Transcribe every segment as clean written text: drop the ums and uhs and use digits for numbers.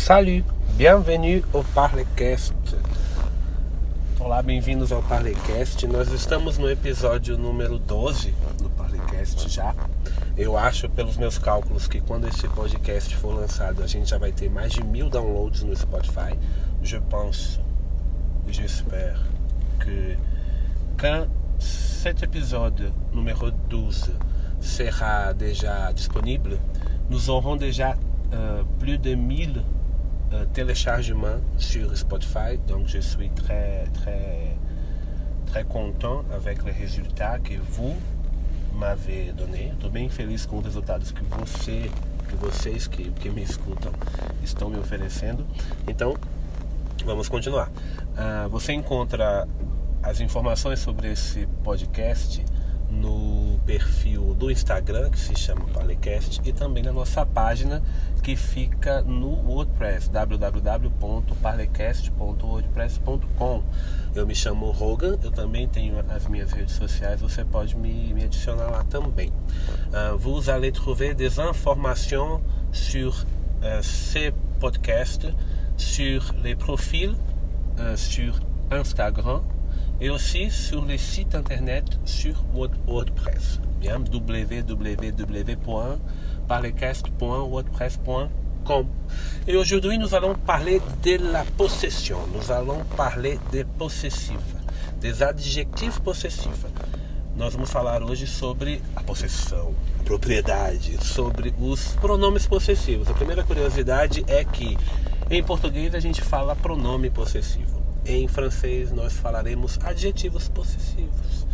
Salut, bienvenue ao Parlecast. Olá, bem-vindos ao Parlecast. Nós estamos no episódio número 12 do Parlecast já. Eu acho, pelos meus cálculos, que quando esse podcast for lançado, a gente já vai ter mais de 1000 downloads no Spotify. Je pense, j'espère que quand cet épisode numéro 12 sera déjà disponible, nous aurons déjà plus de 1000 téléchargements sur Spotify, donc je suis très content avec les résultats que vous m'avez donné. Estou bem feliz com os resultados que vocês que me escutam estão me oferecendo. Então, vamos continuar. Você encontra as informações sobre esse podcast no perfil do Instagram, que se chama Parlecast, e também na nossa página que fica no WordPress, www.parlecast.wordpress.com. Eu me chamo Rogan, eu também tenho as minhas redes sociais, você pode me adicionar lá também. Vous allez trouver des informations sur ces podcasts, sur les profils, sur Instagram, et aussi sur les sites internet sur WordPress. Bien, www.parlecast.wordpress.com. Et aujourd'hui, nous allons parler de la possession. Nous allons parler des possessifs, des adjetivos possessifs. Nós vamos falar hoje sobre a possessão, a propriedade, sobre os pronomes possessivos. A primeira curiosidade é que em português a gente fala pronome possessivo. Em francês nós falaremos adjetivos possessivos.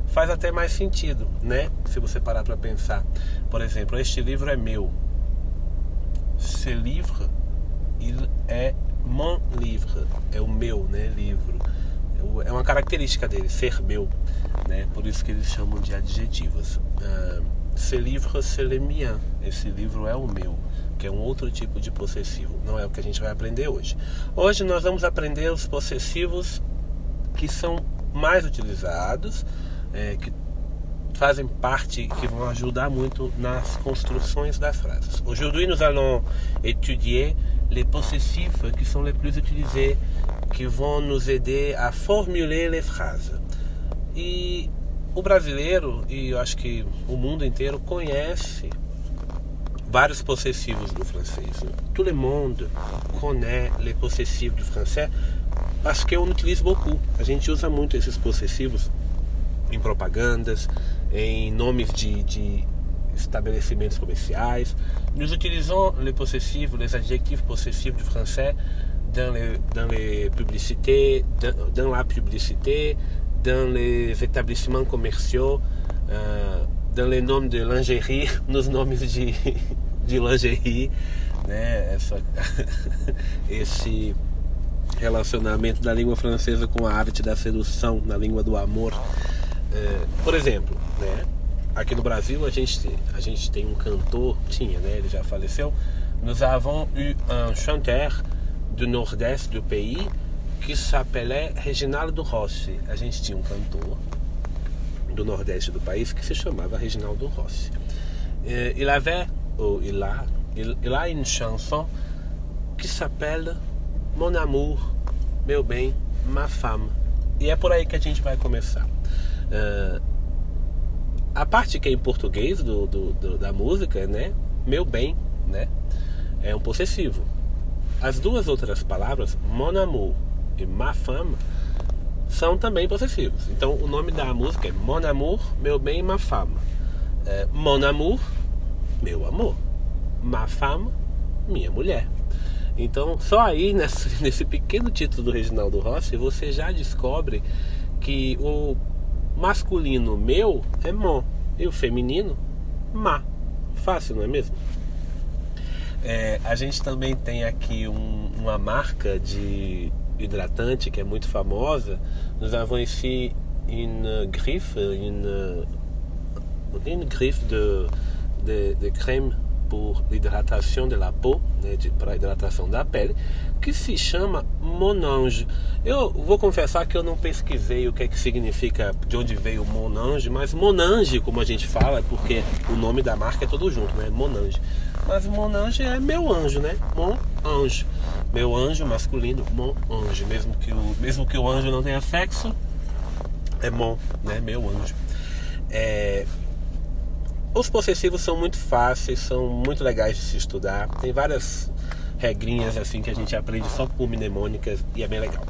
Faz até mais sentido, né? Se você parar para pensar. Por exemplo, este livro é meu. Ce livre, il est mon livre. É o meu, né? Livro. É uma característica dele, ser meu, né? Por isso que eles chamam de adjetivos. Ce livre, c'est le mien. Esse livro é o meu, que é um outro tipo de possessivo. Não é o que a gente vai aprender hoje. Hoje nós vamos aprender os possessivos que são mais utilizados, que fazem parte, que vão ajudar muito nas construções das frases. Aujourd'hui nous allons étudier les possessifs qui sont les plus utilisés, que vão nos aider a formuler les phrases. E o brasileiro, e eu acho que o mundo inteiro, conhece vários possessivos do francês. Tout le monde connaît les possessifs du français parce qu'on utilise beaucoup. A gente usa muito esses possessivos em propagandas, em nomes de estabelecimentos comerciais. Nous utilisons les possessifs, les adjectifs possessifs du français dans les publicités, dans la publicité, dans les établissements commerciaux, dans les nomes de lingerie, nos nomes de lingerie, né? Esse relacionamento da língua francesa com a arte da sedução, na língua do amor. Por exemplo, né? Aqui no Brasil a gente tem um cantor, né? Ele já faleceu. Nous avons eu un chanteur du nord-est du pays que s'appelait Reginaldo Rossi. A gente tinha um cantor do nordeste do país que se chamava Reginaldo Rossi. Il a une chanson qui s'appelle Mon amour, meu bem, ma femme. E é por aí que a gente vai começar. A parte que é em português da música, né? Meu bem, né? É um possessivo. As duas outras palavras, mon amour e ma femme, são também possessivos. Então o nome da música é Mon amour, meu bem, ma femme. Mon amour, meu amor. Ma femme, minha mulher. Então só aí nesse pequeno título do Reginaldo Rossi você já descobre que o masculino meu é mon e o feminino ma. Fácil, não é mesmo? A gente também tem aqui uma marca de hidratante que é muito famosa. Nous avons ici une griffe de crème pour l'hydratation de la peau, né, para a hidratação da pele, que se chama Monange. Eu vou confessar que eu não pesquisei o que é que significa, de onde veio Monange, mas Monange, como a gente fala, é porque o nome da marca é todo junto, né? Monange. Mas mon ange é meu anjo, né? Mon ange. Meu anjo masculino, mon ange. Mesmo que o anjo não tenha sexo, é mon, né? Meu anjo. Os possessivos são muito fáceis, são muito legais de se estudar. Tem várias regrinhas assim que a gente aprende só por mnemônicas e é bem legal.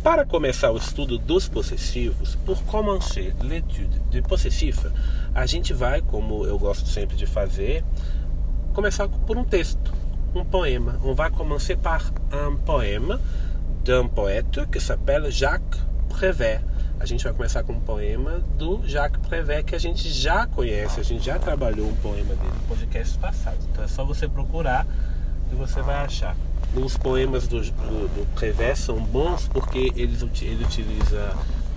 Para começar o estudo dos possessivos, pour commencer l'étude de possessif, a gente vai, como eu gosto sempre de fazer, começar por um texto, um poema. On va commencer par un poème d'un poète que s'appelle Jacques Prévert. A gente vai começar com um poema do Jacques Prévert que a gente já conhece, a gente já trabalhou um poema dele no podcast passado. Então é só você procurar e você vai achar. Os poemas do Prévert são bons porque ele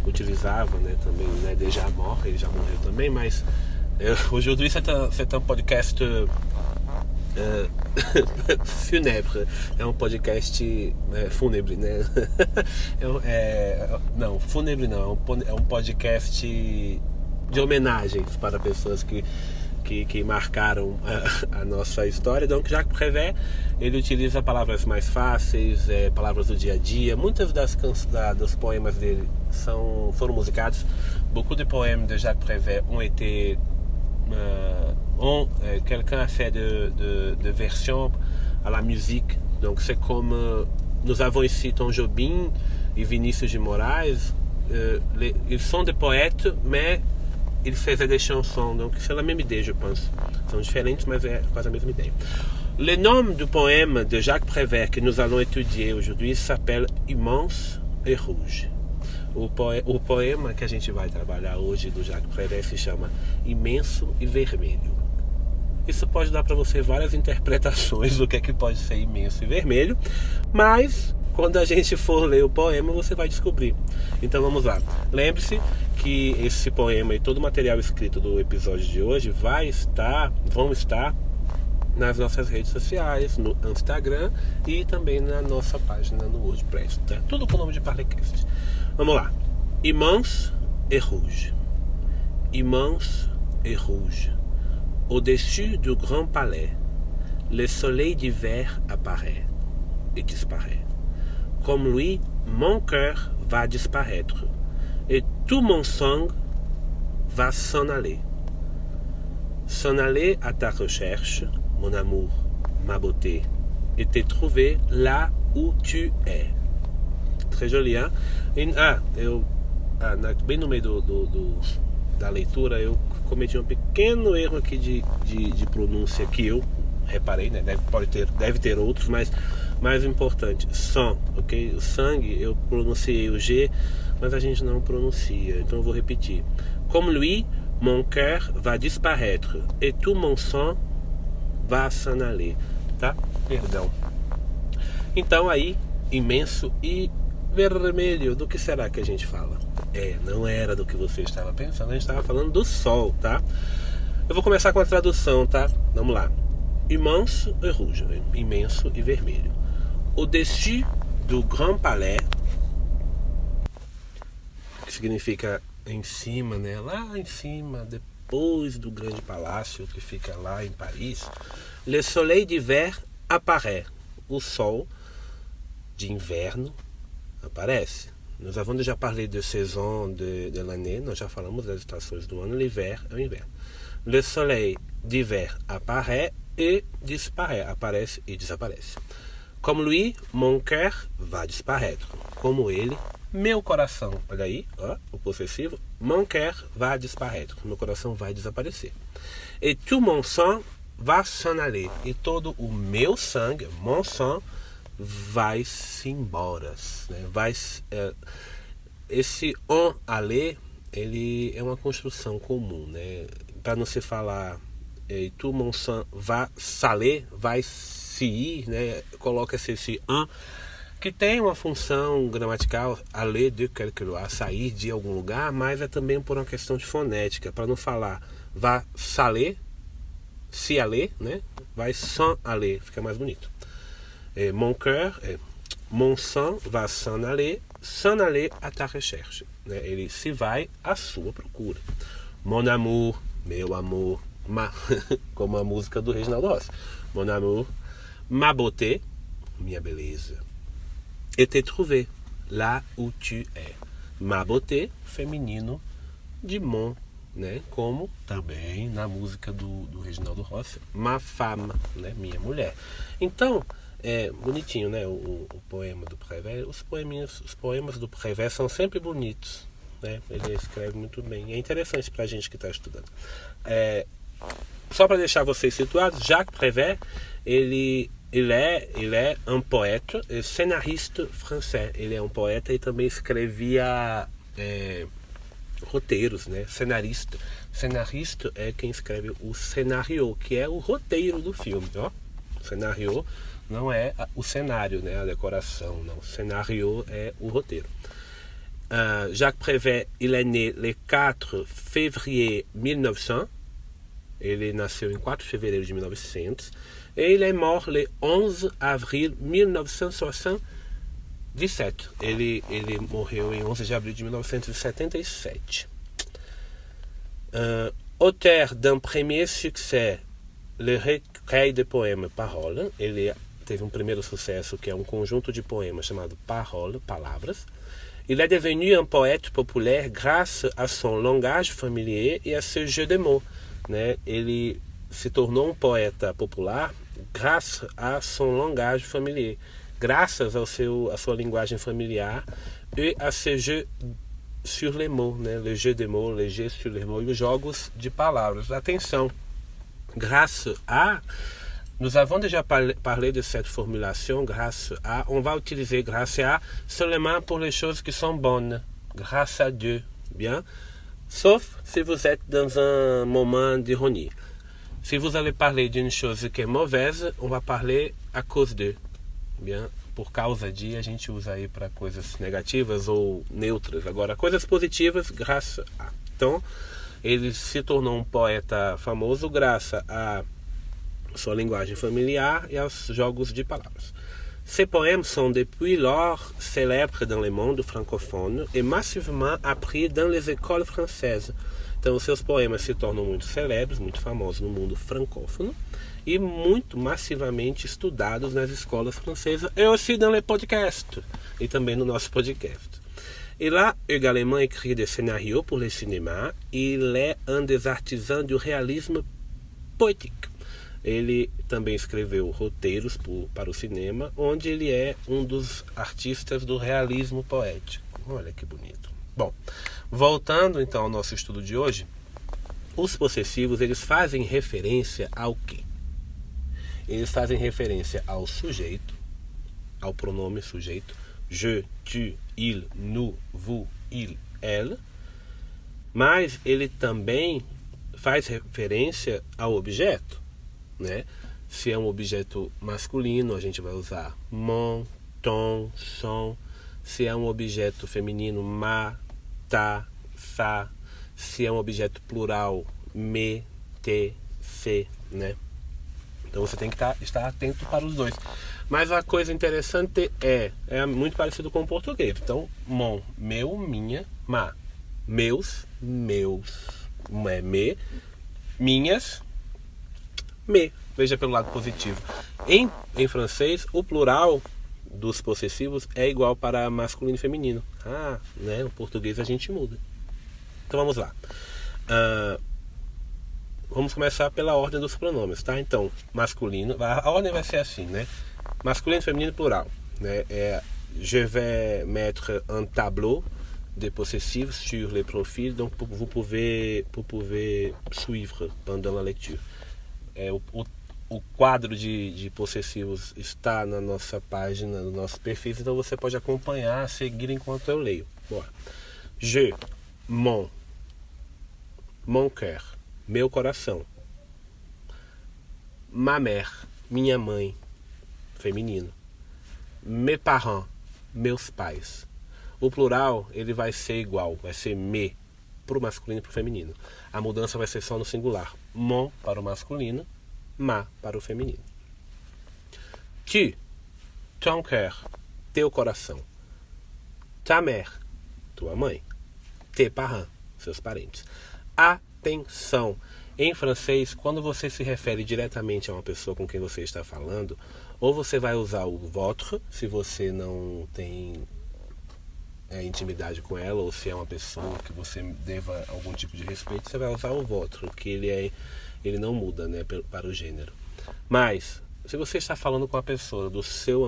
utilizava, né, também, né, déjà mort, ele já morreu também, mas aujourd'hui c'est un podcast funèbre, é um podcast fúnebre, né? Não, fúnebre não, é um podcast de homenagens para pessoas que marcaram a nossa história. Donc Jacques Prévert, ele utiliza palavras mais fáceis, palavras do dia a dia. Muitas dos poemas dele foram musicados. Beaucoup de poèmes de Jacques Prévert ont été quelqu'un a fait de version à la musique. Donc c'est comme nous avons ici Tom Jobim et Vinícius de Moraes. Ils sont des poètes, mais ils faisaient des chansons. Donc c'est la même idée, je pense. São diferentes, mas é quase a mesma ideia. Le nom du poème de Jacques Prévert que nous allons étudier aujourd'hui s'appelle Immense et Rouge. O poema que a gente vai trabalhar hoje do Jacques Prévert se chama Imenso e Vermelho. Isso pode dar para você várias interpretações do que é que pode ser imenso e vermelho, mas quando a gente for ler o poema você vai descobrir. Então vamos lá. Lembre-se que esse poema e todo o material escrito do episódio de hoje vão estar nas nossas redes sociais, no Instagram e também na nossa página no WordPress, tá? Tudo com o nome de Parlecast. Vamos lá. Immense et rouge. Immense et rouge. Au-dessus du grand palais, le soleil d'hiver apparaît et disparaît. Comme lui, mon cœur va disparaître et tout mon sang va s'en aller. S'en aller à ta recherche, mon amour, ma beauté, et te trouver là où tu es. Très joli, hein? Bem no meio da leitura eu cometi um pequeno erro aqui de pronúncia que eu reparei, né? Deve ter outros, mas mais importante, sang, ok? O sangue, eu pronunciei o G, mas a gente não pronuncia, então eu vou repetir. Comme lui, mon cœur va disparaître et tout mon sang va s'en aller, tá? Perdão. Então aí, imenso e vermelho, do que será que a gente fala? Não era do que você estava pensando, a gente estava falando do sol, tá? Eu vou começar com a tradução, tá? Vamos lá. Immense et rouge, imenso e vermelho. Au-dessus du grand palais, que significa em cima, né? Lá em cima, depois do grande palácio que fica lá em Paris, le soleil d'hiver apparaît. O sol de inverno aparece. Nós avons déjà parlé de saison de l'année, nós já falamos das estações do ano, l'hiver é o inverno. Le soleil d'hiver apparaît et disparaît, aparece e desaparece. Comme lui, mon cœur va disparaître. Como ele, meu coração, olha aí, ó, o possessivo, mon cœur va disparaître, meu coração vai desaparecer. Et tout mon sang va s'en aller, e todo o meu sangue, mon sang, vai-se embora, né? Esse on aller, ele é uma construção comum, né? Para não se falar tout mon sang va s'aller, vai se ir, né? Coloca-se esse on, que tem uma função gramatical, aller de quelque part, sair de algum lugar, mas é também por uma questão de fonética, para não falar va s'aller, se aller, né? Vai s'en aller, fica mais bonito. Mon cœur, mon sang va s'en aller à ta recherche, né? Ele se vai à sua procura. Mon amour, meu amor, como a música do Reginaldo Rossi. mon amour. Ma beauté, minha beleza. Et te trouver, là où tu es. Ma beauté, feminino de mon, né? Como também na música do Reginaldo Rossi, ma femme, né? Minha mulher. Então, é bonitinho, né? O poema do Prévert. Os poemas do Prévert são sempre bonitos, né? Ele escreve muito bem. É interessante pra gente que está estudando. Só para deixar vocês situados, Jacques Prévert, ele é um poeta, scénariste français. Ele é um poeta e também escrevia roteiros, né? Cenarista. Cenarista é quem escreve o cenário, que é o roteiro do filme, ó. Cenário não é o cenário, né? A decoração, não. O cenário é o roteiro. Jacques Prévert, il est né le 4 février 1900. Ele nasceu em 4 de fevereiro de 1900. E ele é mort le 11 avril 1977. Ele morreu em 11 de abril de 1977. Auteur d'un premier succès, le recueil de poèmes Paroles. Ele teve um primeiro sucesso que é um conjunto de poemas chamado Paroles, Palavras. Il est devenu un poète populaire grâce à son langage familier et à ce jeu de mots. Né? Ele se tornou um poeta popular graças a son langage familier, graças à sua linguagem familiar e a ce jeu sur les mots, né? Le jeu de mots, le jeu sur les mots, e os jogos de palavras. Atenção, grâce à, nous avons déjà parlé de cette formulation, grâce à, on va utiliser grâce à seulement pour les choses qui sont bonnes, grâce à Dieu, bien? Sauf si vous êtes dans un moment d'ironie. Si vous allez parler d'une chose qui est mauvaise, on va parler à cause de. Bien? Por causa de, a gente usa aí para coisas negativas ou neutras. Agora, coisas positivas, graças a. Então, ele se tornou um poeta famoso graças à sua linguagem familiar e aos jogos de palavras. Ces poèmes sont depuis lors célèbres dans le monde francophone et massivement appris dans les écoles françaises. Então, os seus poemas se tornam muito célebres, muito famosos no mundo francófono e muito massivamente estudados nas escolas francesas et aussi dans les podcasts, e também no nosso podcast. Il a également écrit des scénarios pour le cinéma. Il est un des artisans du réalisme poétique. Ele também escreveu roteiros para o cinema, onde ele é um dos artistas do realismo poético. Olha que bonito. Bom, voltando então ao nosso estudo de hoje, os possessivos, eles fazem referência ao quê? Eles fazem referência ao sujeito, ao pronome sujeito, je, tu, il, nous, vous, il, elle, mas ele também faz referência ao objeto. Né? Se é um objeto masculino, a gente vai usar mon, ton, son. Se é um objeto feminino, ma, ta, sa. Se é um objeto plural, me, te, se, né? Então você tem que estar atento para os dois. Mas a coisa interessante é muito parecido com o português. Então, mon, meu, minha, ma, meus, me, minhas, me. Veja pelo lado positivo. Em francês, o plural dos possessivos é igual para masculino e feminino. Né? No português a gente muda. Então vamos lá. Vamos começar pela ordem dos pronomes, tá? Então, masculino, a ordem vai ser assim, né? Masculino, feminino, plural. Né? Je vais mettre un tableau de possessivos sur les profils, donc vous pouvez suivre pendant la lecture. O quadro de possessivos está na nossa página, no nosso perfil, então você pode acompanhar, seguir enquanto eu leio. Bora. Je, mon cœur, meu coração. Ma mère, minha mãe, feminino. Mes parents, meus pais. O plural, ele vai ser igual, vai ser me para o masculino e para o feminino. A mudança vai ser só no singular. Mon para o masculino, ma para o feminino. Tu, ton cœur, teu coração. Ta mère, tua mãe. Tes parents, seus parentes. Atenção! Em francês, quando você se refere diretamente a uma pessoa com quem você está falando, ou você vai usar o votre, se você não tem intimidade com ela, ou se é uma pessoa que você deva algum tipo de respeito, você vai usar o votre, que ele não muda, né, para o gênero. Mas, se você está falando com uma pessoa do seu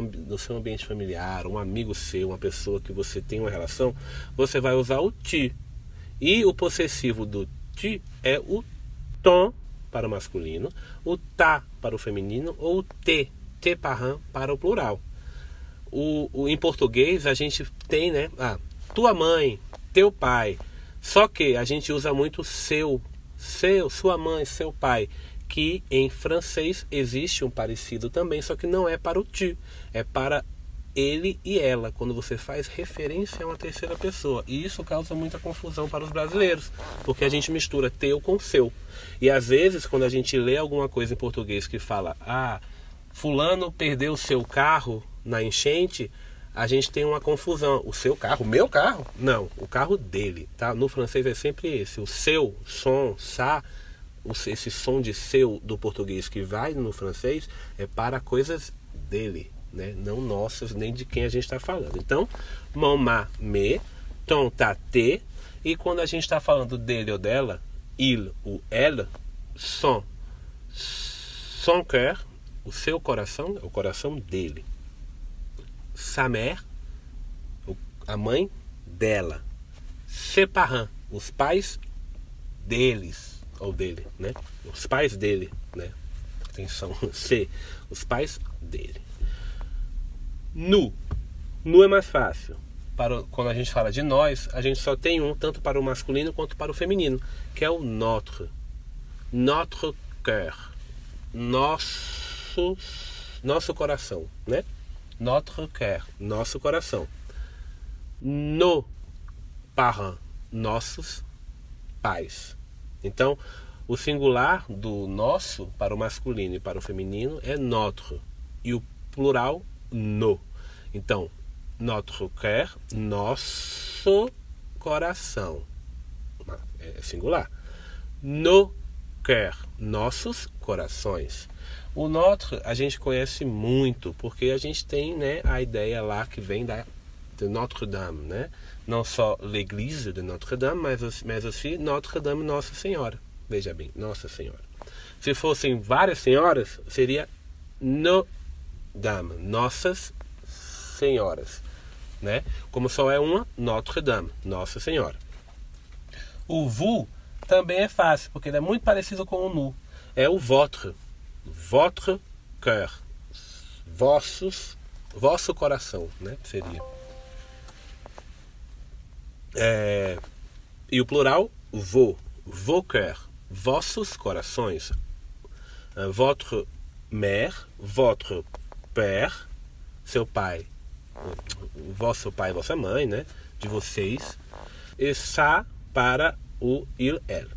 ambiente familiar, um amigo seu, uma pessoa que você tem uma relação, você vai usar o tu. E o possessivo do tu é o ton para o masculino, o ta para o feminino, ou o te parent para o plural. Em português a gente tem, né? Tua mãe, teu pai. Só que a gente usa muito sua mãe, seu pai. Que em francês existe um parecido também, só que não é para o tu, é para ele e ela, quando você faz referência a uma terceira pessoa. E isso causa muita confusão para os brasileiros, porque a gente mistura teu com seu. E às vezes, quando a gente lê alguma coisa em português que fala, fulano perdeu o seu carro na enchente, a gente tem uma confusão. O seu carro? O meu carro? Não, o carro dele, tá? No francês é sempre esse. O seu, som, ça, esse som de seu do português que vai no francês é para coisas dele, né? Não nossas, nem de quem a gente está falando. Então, mon, ma, me, ton, ta, te. E quando a gente está falando dele ou dela, il ou elle, son cœur, o seu coração, o coração dele. Sa mère, a mãe dela. Ses parents, os pais deles, ou dele, né? Os pais dele, né? Atenção, os pais dele. Nous é mais fácil. Quando a gente fala de nós, a gente só tem um, tanto para o masculino quanto para o feminino, que é o notre cœur, nosso coração, né? Notre cœur, nosso coração. Nos parents, nossos pais. Então, o singular do nosso para o masculino e para o feminino é notre, e o plural no. Então, notre cœur, nosso coração, é singular. Nos cœurs, nossos corações. O notre a gente conhece muito, porque a gente tem, né, a ideia lá que vem de Notre-Dame, né? Não só l'église de Notre-Dame, mas aussi Notre-Dame, Nossa Senhora. Veja bem, Nossa Senhora. Se fossem várias senhoras, seria no Dame, Nossas Senhoras, né? Como só é uma, Notre-Dame, Nossa Senhora. O vous também é fácil, porque ele é muito parecido com o nous. É o votre cœur, vosso coração, né? Seria. E o plural, vos cœurs, vossos corações. Votre mère, votre père, seu pai, vosso pai, vossa mãe, né? De vocês. E ça para o il, elle.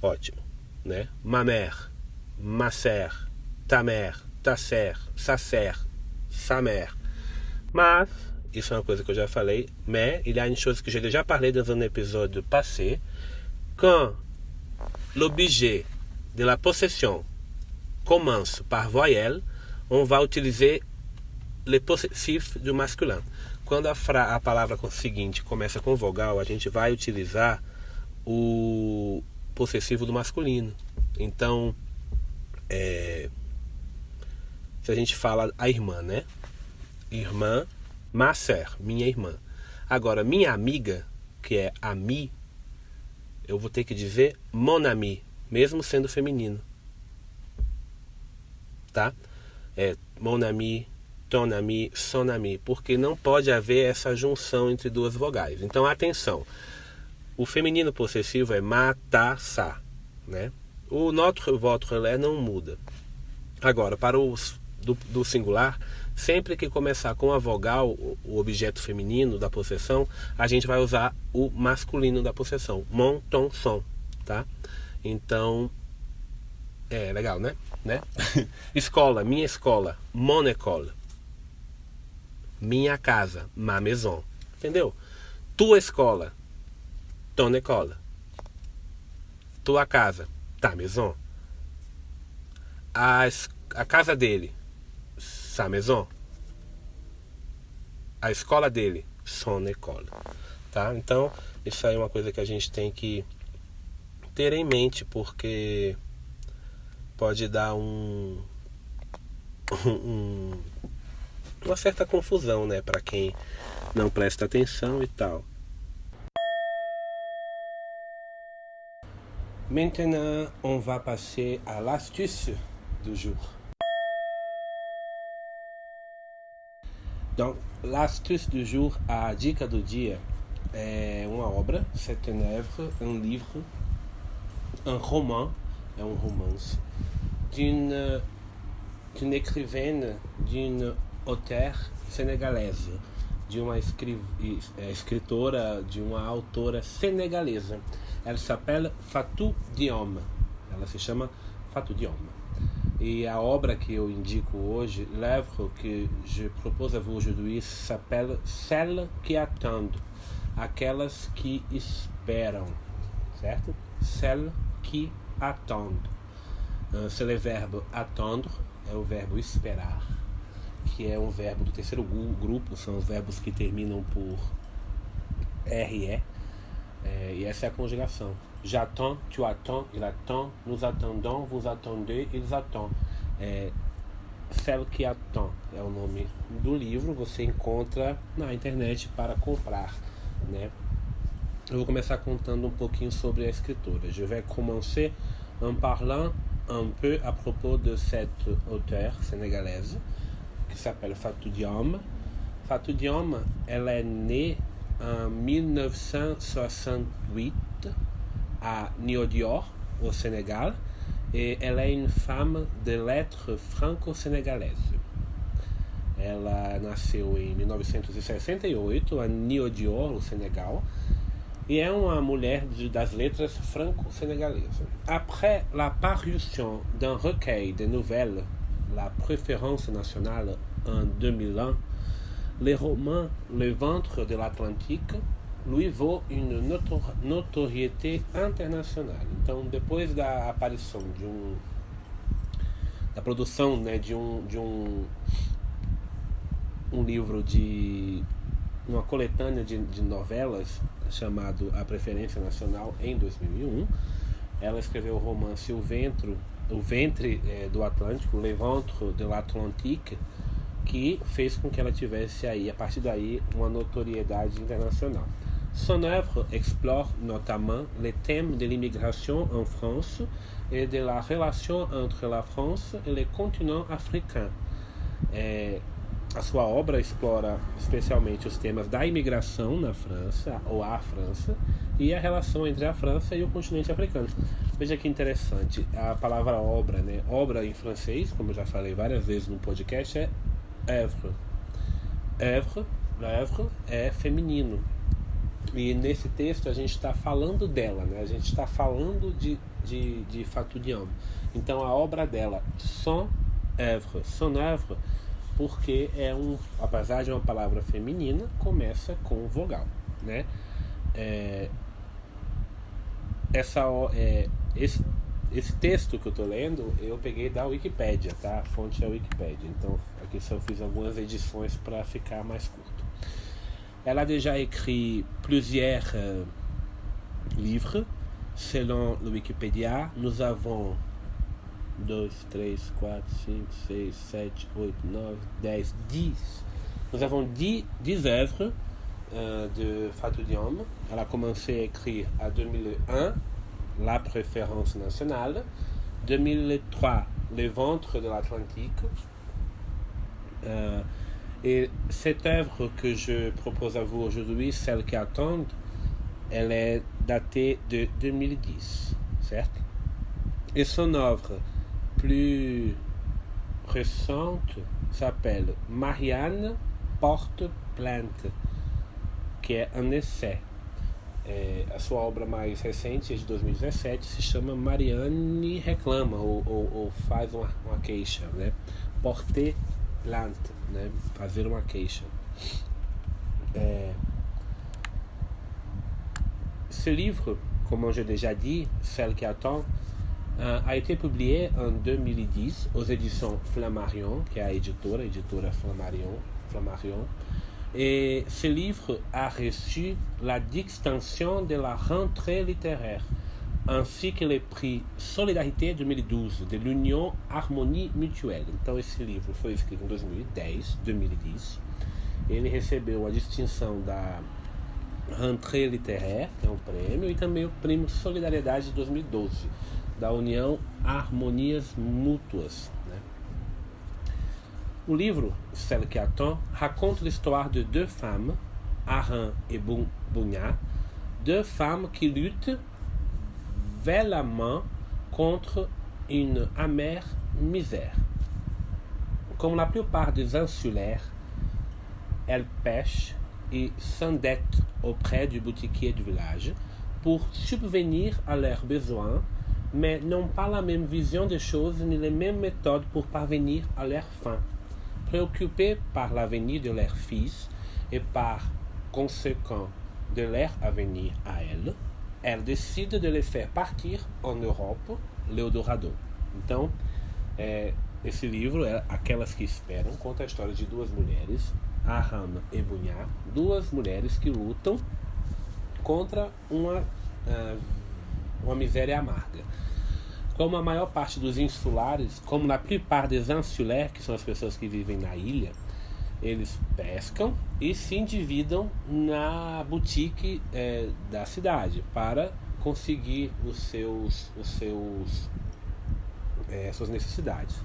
Ótimo, né? Ma mère, ma sœur, ta mère, ta sœur, sa sœur, sa mère. Mas, isso é uma coisa que eu já falei, mais il y a une chose que j'ai déjà parlé dans un épisode passé. Quand l'objet de la possession commence par voyelle, on va utiliser le possessif do masculin. Quando a palavra seguinte começa com vogal, a gente vai utilizar o possessivo do masculino. Então, se a gente fala a irmã, né? Irmã, ma sœur, minha irmã. Agora, minha amiga, que é ami, eu vou ter que dizer mon ami, mesmo sendo feminino. Tá? Mon ami, ton ami, son ami, porque não pode haver essa junção entre duas vogais. Então, atenção. O feminino possessivo é ma, ta, sa, né? O notre, votre, lé não muda. Agora, para os do singular, sempre que começar com a vogal, o objeto feminino da possessão, a gente vai usar o masculino da possessão. Mon, ton, son, tá? Então, legal, né? Escola, minha escola, mon école. Minha casa, ma maison. Entendeu? Tua escola, ton école. Tua casa, ta maison. A casa dele, sa maison. A escola dele, son école. Tá? Então, isso aí é uma coisa que a gente tem que ter em mente, porque pode dar uma certa confusão, né, para quem não presta atenção e tal. Maintenant, on va passer à l'astuce du jour. Donc, l'astuce du jour, a dica do dia, é uma obra, c'est une œuvre, um livro, un roman, é um romance, d'une écrivaine, d'une auteure sénégalaise, de uma escritora, de uma autora senegalesa. Elle s'appelle Fatou Diome. Ela se chama Fatou Diome. Et a obra que eu indico hoje, l'œuvre que je propose à vous aujourd'hui, s'appelle Celles qui attendent. Aquelas que esperam, certo? Celles qui attendent. C'est le verbe attendre, é o verbo esperar, que é um verbo do terceiro grupo, são os verbos que terminam por RE, e essa é a conjugação. J'attends, tu attends, il attend, nous attendons, vous attendez, ils attendent. Celle qui attend é o nome do livro, você encontra na internet para comprar, né? Eu vou começar contando um pouquinho sobre a escritora. Je vais commencer en parlant un peu à propos de cette auteure sénégalaise qui s'appelle Fatou Diome. Fatou Diome, elle est née en 1968 à Niodior, au Sénégal, et elle est une femme de lettres franco-sénégalaise. Ela nasceu em 1968 a Niodior, no Senegal, e é uma mulher das letras franco-sénégalaises. Après la parution d'un recueil de nouvelles, La Préférence nationale, en 2001, le roman Le ventre de l'Atlantique lui vaut une notoriété internacional. Então, depois da aparição da produção, né, de um livro de uma coletânea de novelas chamado A Preferência Nacional, em 2001, ela escreveu o romance O Ventre do Atlântico, Le ventre de l'Atlantique, que fez com que ela tivesse aí, a partir daí, uma notoriedade internacional. Son œuvre explore notamment les thèmes de l'immigration en France et de la relation entre la France et le continent africain. A sua obra explora especialmente os temas da imigração na França, ou à França, e a relação entre a França e o continente africano. Veja que interessante, a palavra obra, né? Obra em francês, como eu já falei várias vezes no podcast, é œuvre. L'œuvre é feminino. E nesse texto a gente está falando dela, né? A gente está falando de Fatou Diome. Então a obra dela, son œuvre, porque apesar de uma palavra feminina, começa com vogal, né? Esse texto que eu estou lendo, eu peguei da Wikipédia, tá? A fonte é a Wikipédia. Então aqui só fiz algumas edições para ficar mais curto. Elle a déjà écrit plusieurs livres. Selon le Wikipédia, nous avons 2, 3, 4, 5, 6, 7, 8, 9, 10, 10. Nous avons 10 œuvres de Fatou Diome. Elle a commencé à écrire en 2001 La Préférence nationale, 2003 Le ventre de l'Atlantique. Et cette œuvre que je propose à vous aujourd'hui, Celles qui attendent, elle est datée de 2010, certo? Et son œuvre plus récente s'appelle Marianne porte plainte, que é un essai. A sua obra mais recente, de 2017, se chama Marianne reclama ou faz uma queixa, né? Porter plainte, né? Fazer uma queixa. Ce livre, comme j'ai déjà dit, Celles qui attendent, a été publié en 2010 aux éditions Flammarion, qui est la éditora Flammarion. Et ce livre a reçu la distinction de la rentrée littéraire, ainsi que le prix Solidarité 2012 de l'Union Harmonie Mutuelle. Então esse livro foi escrito em 2010. Ele recebeu a distinção da Rentrée Littéraire, que é um prêmio, e também o prêmio Solidariedade de 2012, da União Harmonias Mútuas, né? O livro, Celle qui attend, raconte l'histoire de deux femmes, Aran et Bunyat, deux femmes qui luttent violemment contre une amère misère. Comme la plupart des insulaires, elles pêchent et s'endettent auprès du boutiquier du village pour subvenir à leurs besoins, mais n'ont pas la même vision des choses ni les mêmes méthodes pour parvenir à leurs fins. Préoccupées par l'avenir de leurs fils et par conséquent de leur avenir à elles décident de les faire partir en Europe, l'Eldorado. Então, esse livro, Aquelas que Esperam, conta a história de duas mulheres, Aran e Bunyat, duas mulheres que lutam contra uma miséria amarga. Como a maior parte dos insulares, como na plupart des insulaires, que são as pessoas que vivem na ilha, eles pescam e se endividam na boutique da cidade para conseguir suas necessidades.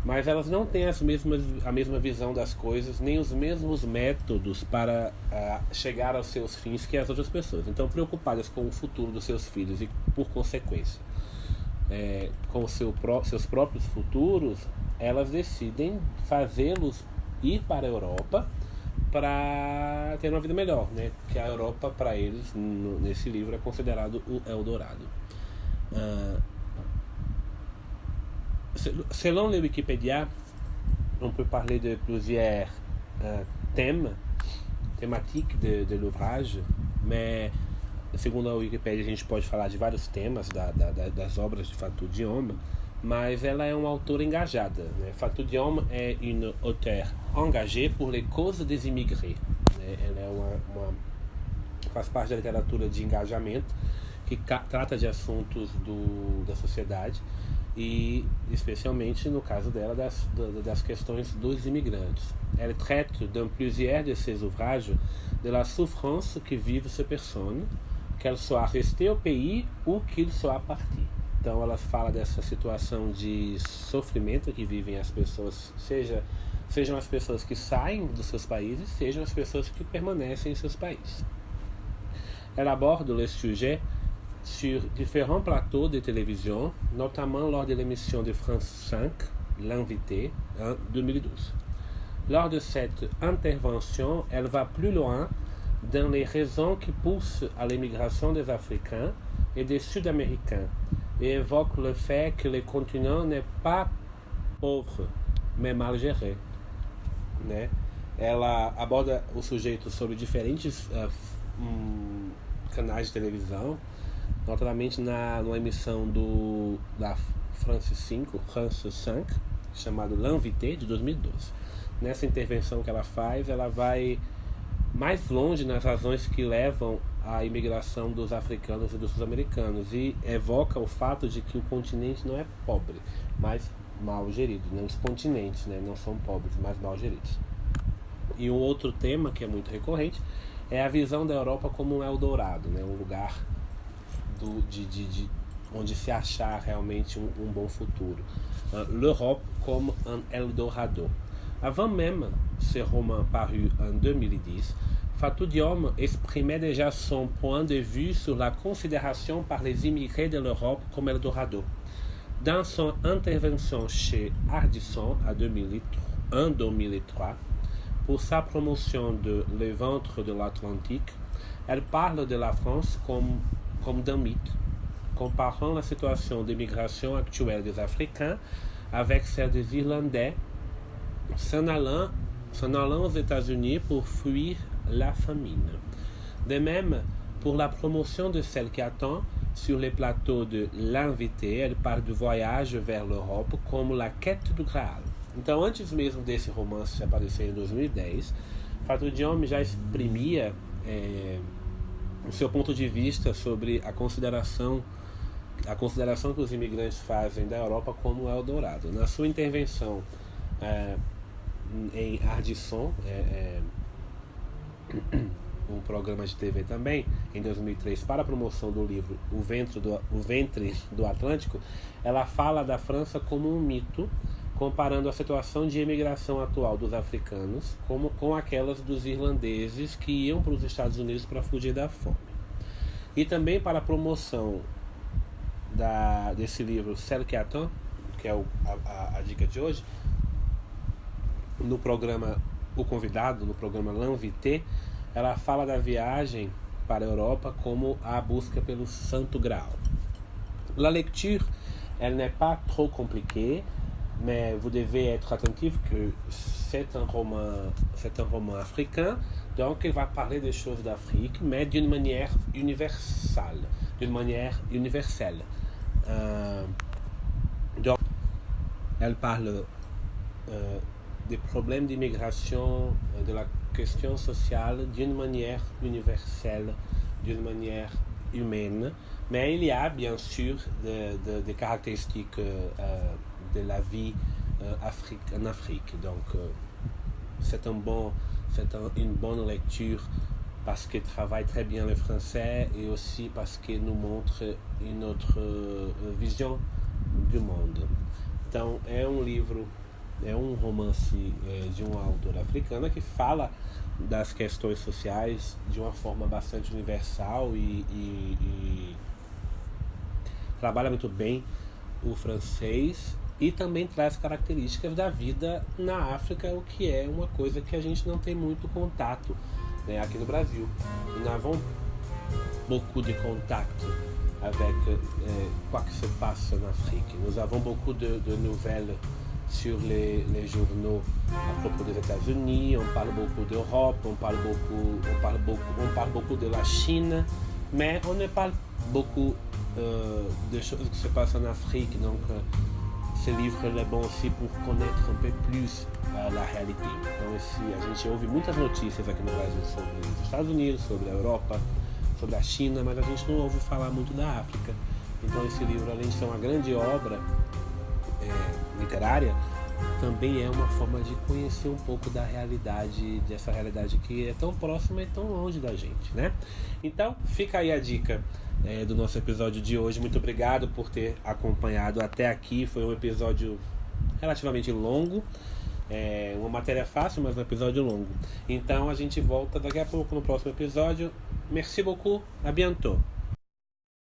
Mas elas não têm a mesma visão das coisas, nem os mesmos métodos para chegar aos seus fins que as outras pessoas. Então, preocupadas com o futuro dos seus filhos e, por consequência, com seus próprios futuros, elas decidem fazê-los ir para a Europa para ter uma vida melhor, né? Que a Europa, para eles, nesse livro, é considerado o Eldorado. Selon le Wikipédia, on peut parler de plusieurs thématiques de l'ouvrage, mais segundo a Wikipédia a gente pode falar de vários temas das obras de Fatou Diome, mas ela é uma autora engajada, né? Fatou Diome é une auteure engagée pour les causes des immigrés, né? Ela é faz parte da literatura de engajamento que trata de assuntos da sociedade e especialmente no caso dela das questões dos imigrantes. Elle traite dans plusieurs de ses ouvrages de la souffrance que vivent ces personnes, qu'elles soient restées au pays ou qu'ils soient partis. Então ela fala dessa situação de sofrimento que vivem as pessoas, sejam as pessoas que saem dos seus países, sejam as pessoas que permanecem em seus países. Elle aborde le sujet sur différents plateaux de télévision, notamment lors de l'émission de France 5, L'Invité, en 2012. Lors de cette intervention, elle va plus loin dans les raisons qui poussent à l'émigration des Africains et des Sud-Américains et évoque le fait que le continent n'est pas pauvre, mais mal géré, né? Ela aborda o sujeito sobre diferentes canais de televisão, notadamente numa emissão da France 5, chamado L'Invité, de 2012. Nessa intervenção que ela faz, ela vai mais longe nas razões que levam à imigração dos africanos e dos sul-americanos e evoca o fato de que o continente não é pobre, mas mal gerido. Né? Os continentes, né, não são pobres, mas mal geridos. E um outro tema que é muito recorrente é a visão da Europa como um Eldorado, né, um lugar onde se achar realmente um bom futuro. L'Europe comme un Eldorado. Avant même ce roman paru en 2010, Fatou Diome exprimait déjà son point de vue sur la considération par les immigrés de l'Europe comme Eldorado. Dans son intervention chez Ardisson en 2003, pour sa promotion de Le ventre de l'Atlantique, elle parle de la France comme d'un mythe, comparant la situation d'immigration actuelle des Africains avec celle des Irlandais s'en allant aux États-Unis pour fuir la famine. De même, pour la promotion de Celle qui attend, sur les plateaux de L'Invité, ele parle do voyage vers l'Europe como La Quête du Graal. Então, antes mesmo desse romance aparecer em 2010, Fatou Diome já exprimia o seu ponto de vista sobre a consideração que os imigrantes fazem da Europa como Eldorado. Na sua intervenção em Ardisson, um programa de TV também, em 2003, para a promoção do livro O Ventre do Atlântico, ela fala da França como um mito, comparando a situação de imigração atual dos africanos com aquelas dos irlandeses que iam para os Estados Unidos para fugir da fome. E também para a promoção desse livro Celle qui attend, que é a dica de hoje, no programa O Convidado, no programa L'Invité, ela fala da viagem para a Europa como a busca pelo Santo Graal. La lecture, elle n'est pas trop compliquée, mais vous devez être attentif que c'est un roman africain, donc il va parler des choses d'Afrique, mais d'une manière universelle. Donc, elle parle des problèmes d'immigration, de la question sociale d'une manière universelle, d'une manière humaine, mais il y a bien sûr des caractéristiques de la vie en Afrique. Donc c'est une bonne lecture parce qu'il travaille très bien le français et aussi parce qu'il nous montre une autre vision du monde. Então é um romance de uma autora africana que fala das questões sociais de uma forma bastante universal e trabalha muito bem o francês e também traz características da vida na África, o que é uma coisa que a gente não tem muito contato, né, aqui no Brasil. Nous n'avons beaucoup de contact avec quoi que se passe en Afrique. Nous avons beaucoup de nouvelles sur les journaux à propos des États-Unis, on parle beaucoup d'Europe, on parle beaucoup de la Chine, mais on ne parle beaucoup des choses qui se passent en Afrique. Donc ce livre é bom aussi pour connaître un peu plus la réalité. Então a gente ouve muitas notícias aqui no Brasil sobre os Estados Unidos, sobre a Europa, sobre a China, mas a gente não ouve falar muito da África. Então esse livro, além de ser uma grande obra literária, também é uma forma de conhecer um pouco dessa realidade que é tão próxima e tão longe da gente, né? Então fica aí a dica do nosso episódio de hoje. Muito obrigado por ter acompanhado até aqui. Foi um episódio relativamente longo, uma matéria fácil, mas um episódio longo. Então a gente volta daqui a pouco no próximo episódio. Merci beaucoup, à bientôt.